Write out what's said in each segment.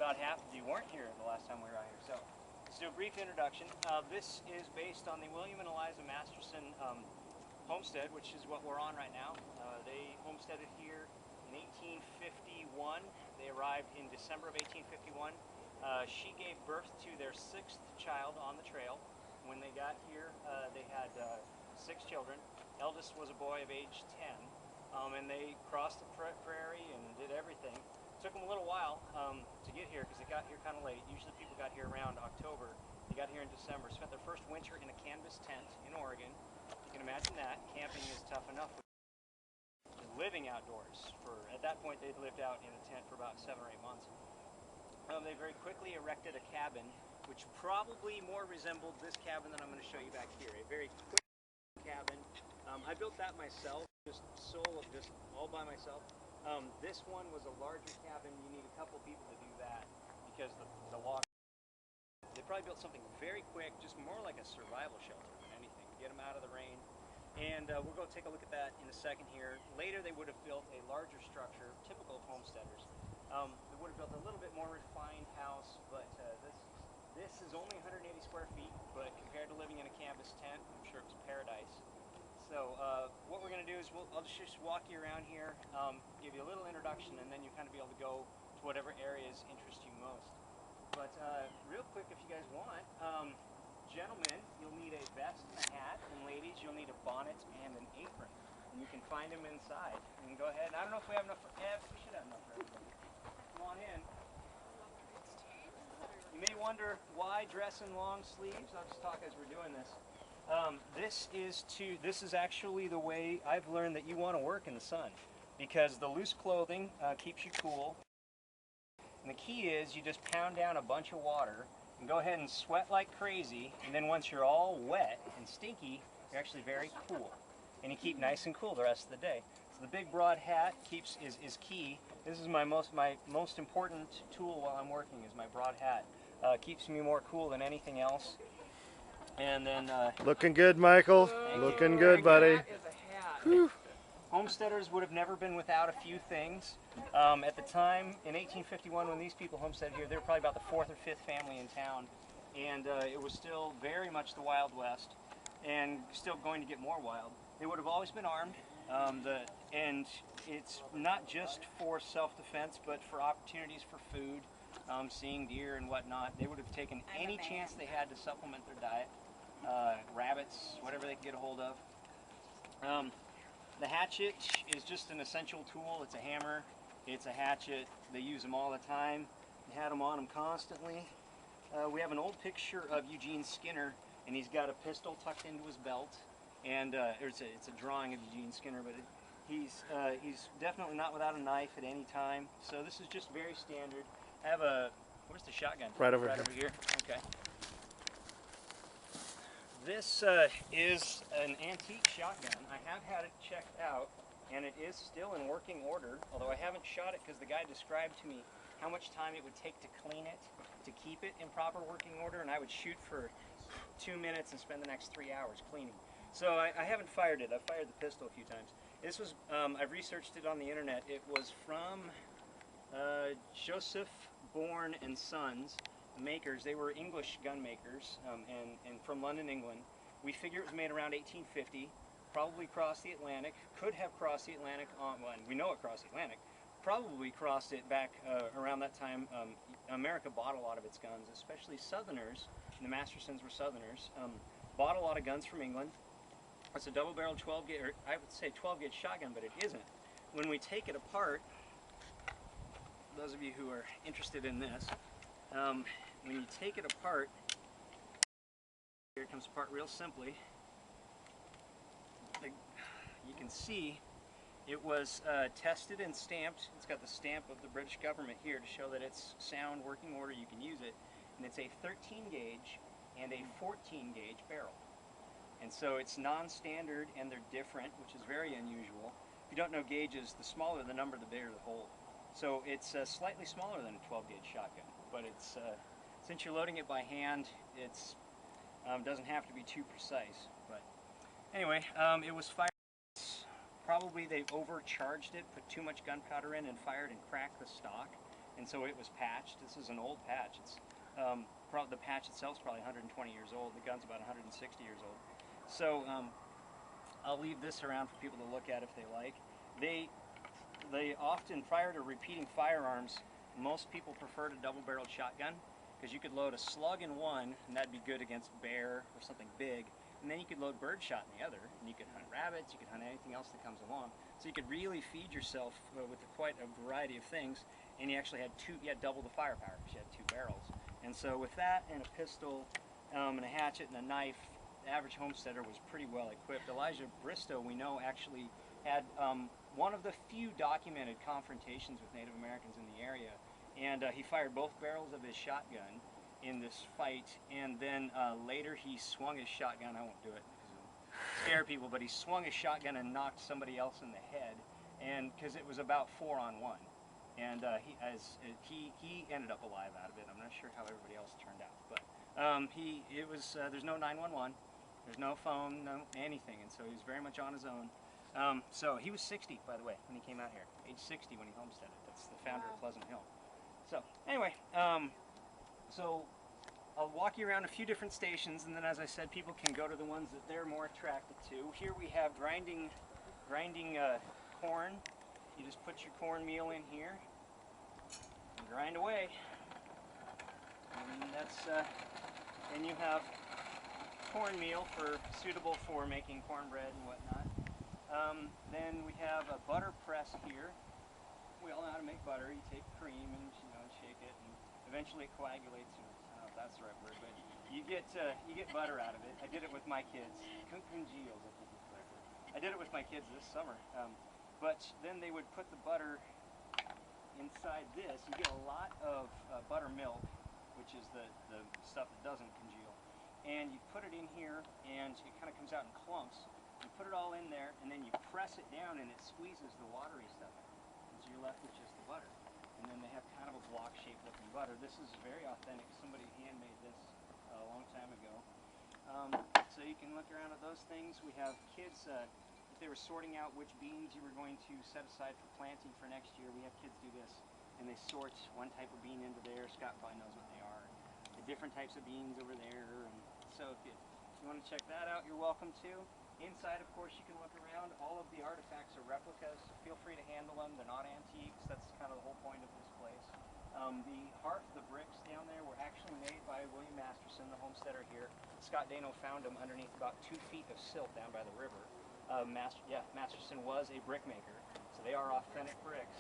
about half of you weren't here the last time we were out here. So let's do a brief introduction. This is based on the William and Eliza Masterson homestead, which is what we're on right now. They homesteaded here in 1851. They arrived in December of 1851. She gave birth to their 6th child on the trail. When they got here, they had 6 children. Eldest was a boy of age 10, and they crossed the prairie and did everything. Took them a little while to get here because they got here kind of late. Usually people got here around October. They got here in December. Spent their first winter in a canvas tent in Oregon. You can imagine that. Camping is tough enough. Living outdoors. At that point, they'd lived out in a tent for about 7 or 8 months. They very quickly erected a cabin, which probably more resembled this cabin that I'm going to show you back here. A very quick cabin. I built that myself, just all by myself. This one was a larger cabin. You need a couple people to do that because the log. They probably built something very quick, just more like a survival shelter than anything. Get them out of the rain. And we'll go take a look at that in a second here. Later they would have built a larger structure, typical of homesteaders. They would have built a little bit more refined house, but this is only 180 square feet, but compared to living in a canvas tent, I'm sure it was paradise. So what we're going to do is I'll just walk you around here, give you a little introduction, and then you kind of be able to go to whatever areas interest you most. But real quick, if you guys want, gentlemen, you'll need a vest and a hat, and ladies, you'll need a bonnet and an apron. And you can find them inside. You can go ahead. And I don't know if we have enough for we should have enough for everybody. Come on in. You may wonder why dress in long sleeves. I'll just talk as we're doing this. This is actually the way I've learned that you want to work in the sun, because the loose clothing keeps you cool. And the key is you just pound down a bunch of water and go ahead and sweat like crazy, and then once you're all wet and stinky, you're actually very cool. And you keep nice and cool the rest of the day. So the big broad hat is key. This is my most important tool while I'm working, is my broad hat. Keeps me more cool than anything else. And then looking good, Michael. Looking good, buddy. Homesteaders would have never been without a few things. At the time, in 1851, when these people homesteaded here, they were probably about the 4th or 5th family in town, and it was still very much the Wild West, and still going to get more wild. They would have always been armed, and it's not just for self-defense, but for opportunities for food, seeing deer and whatnot. They would have taken any chance they had to supplement their diet. Rabbits, whatever they could get a hold of. The hatchet is just an essential tool. It's a hammer, it's a hatchet. They use them all the time. They had them on them constantly. We have an old picture of Eugene Skinner, and he's got a pistol tucked into his belt. And it's a drawing of Eugene Skinner, but he's definitely not without a knife at any time. So this is just very standard. I have where's the shotgun? Right over here. Okay. This is an antique shotgun. I have had it checked out, and it is still in working order, although I haven't shot it because the guy described to me how much time it would take to clean it, to keep it in proper working order, and I would shoot for 2 minutes and spend the next 3 hours cleaning. So I haven't fired it. I've fired the pistol a few times. This was, I've researched it on the internet. It was from Joseph Bourne and Sons makers. They were English gun makers, and from London, England. We figure it was made around 1850, probably crossed the Atlantic, could have crossed the Atlantic well, we know it crossed the Atlantic, probably crossed it back around that time. America bought a lot of its guns, especially Southerners, and the Mastersons were Southerners, bought a lot of guns from England. It's a double-barreled 12-gauge, or I would say 12-gauge shotgun, but it isn't. When we take it apart, those of you who are interested in this, when you take it apart, here it comes apart real simply. You can see it was tested and stamped. It's got the stamp of the British government here to show that it's sound, working order, you can use it. And it's a 13-gauge and a 14-gauge barrel. And so it's non-standard, and they're different, which is very unusual. If you don't know gauges, the smaller the number, the bigger the hole. So it's slightly smaller than a 12-gauge shotgun, but it's since you're loading it by hand, it's doesn't have to be too precise. But anyway, it was fired. Probably they overcharged it, put too much gunpowder in, and fired and cracked the stock. and so it was patched. This is an old patch. It's the patch itself is probably 120 years old. The gun's about 160 years old. So I'll leave this around for people to look at if they like. They often, prior to repeating firearms, most people preferred a double-barreled shotgun because you could load a slug in one, and that'd be good against bear or something big. And then you could load birdshot in the other, and you could hunt rabbits, you could hunt anything else that comes along. So you could really feed yourself with quite a variety of things, and you actually had double the firepower because you had 2 barrels. And so with that and a pistol and a hatchet and a knife, the average homesteader was pretty well equipped. Elijah Bristow, we know, actually had one of the few documented confrontations with Native Americans in the area, and he fired both barrels of his shotgun in this fight, and then later he swung his shotgun. I won't do it because it'll scare people, but he swung his shotgun and knocked somebody else in the head, and because it was about 4-on-1, and he ended up alive out of it. I'm not sure how everybody else turned out, but there's no 911, there's no phone, no anything, and so he was very much on his own. So he was 60, by the way, when he came out here, age 60 when he homesteaded. That's the founder of Pleasant Hill. So anyway, so I'll walk you around a few different stations, and then, as I said, people can go to the ones that they're more attracted to. Here we have grinding corn. You just put your cornmeal in here and grind away, and then you have cornmeal suitable for making cornbread and whatnot. Then we have a butter press here. We all know how to make butter. You take cream and shake it, and eventually it coagulates. I don't know if that's the right word, but you get butter out of it. I did it with my kids. Congeals, I think it's correct. I did it with my kids this summer. But then they would put the butter inside this. You get a lot of buttermilk, which is the stuff that doesn't congeal. And you put it in here, and it kind of comes out in clumps. You put it all in there, and then you press it down, and it squeezes the watery stuff out. And so you're left with just the butter. And then they have kind of a block-shaped looking butter. This is very authentic. Somebody handmade this a long time ago. So you can look around at those things. We have kids, if they were sorting out which beans you were going to set aside for planting for next year, we have kids do this. And they sort one type of bean into there. Scott probably knows what they are. The different types of beans over there. And so if you want to check that out, you're welcome to. Inside, of course, you can look around. All of the artifacts are replicas. Feel free to handle them. They're not antiques. That's kind of the whole point of this place. The bricks down there were actually made by William Masterson, the homesteader here. Scott Dano found them underneath about 2 feet of silt down by the river. Masterson was a brick maker, so they are authentic bricks.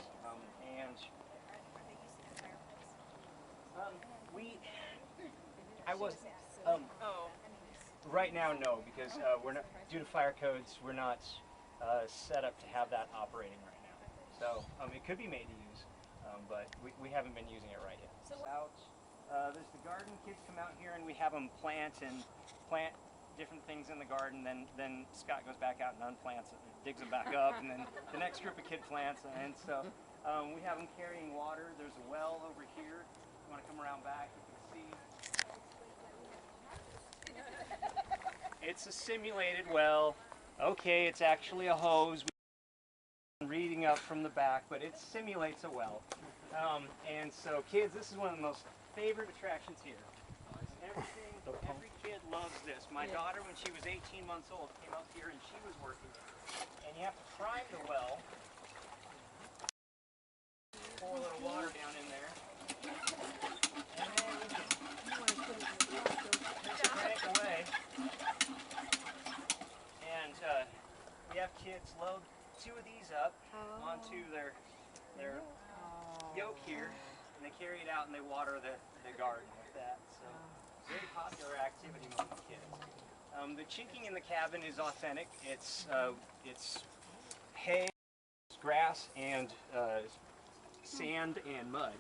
Right now, no, because we're not, due to fire codes, we're not set up to have that operating right now. So it could be made to use, but we haven't been using it right yet. There's the garden. Kids come out here and we have them plant different things in the garden. Then Scott goes back out and unplants it, digs them back up, and then the next group of kid plants. And so we have them carrying water. There's a well over here. If you want to come around back, you can see. It's a simulated well. Okay, it's actually a hose. I'm reading up from the back, but it simulates a well. And so, kids, this is one of the most favorite attractions here. Every kid loves this. My daughter, when she was 18 months old, came up here and she was working. And you have to prime the well. Pour a little water down in there. And then just crank away. And we have kids load 2 of these up onto their yoke here, and they carry it out and they water the garden with that. So very popular activity among the kids. The chinking in the cabin is authentic. It's hay, grass, and sand and mud.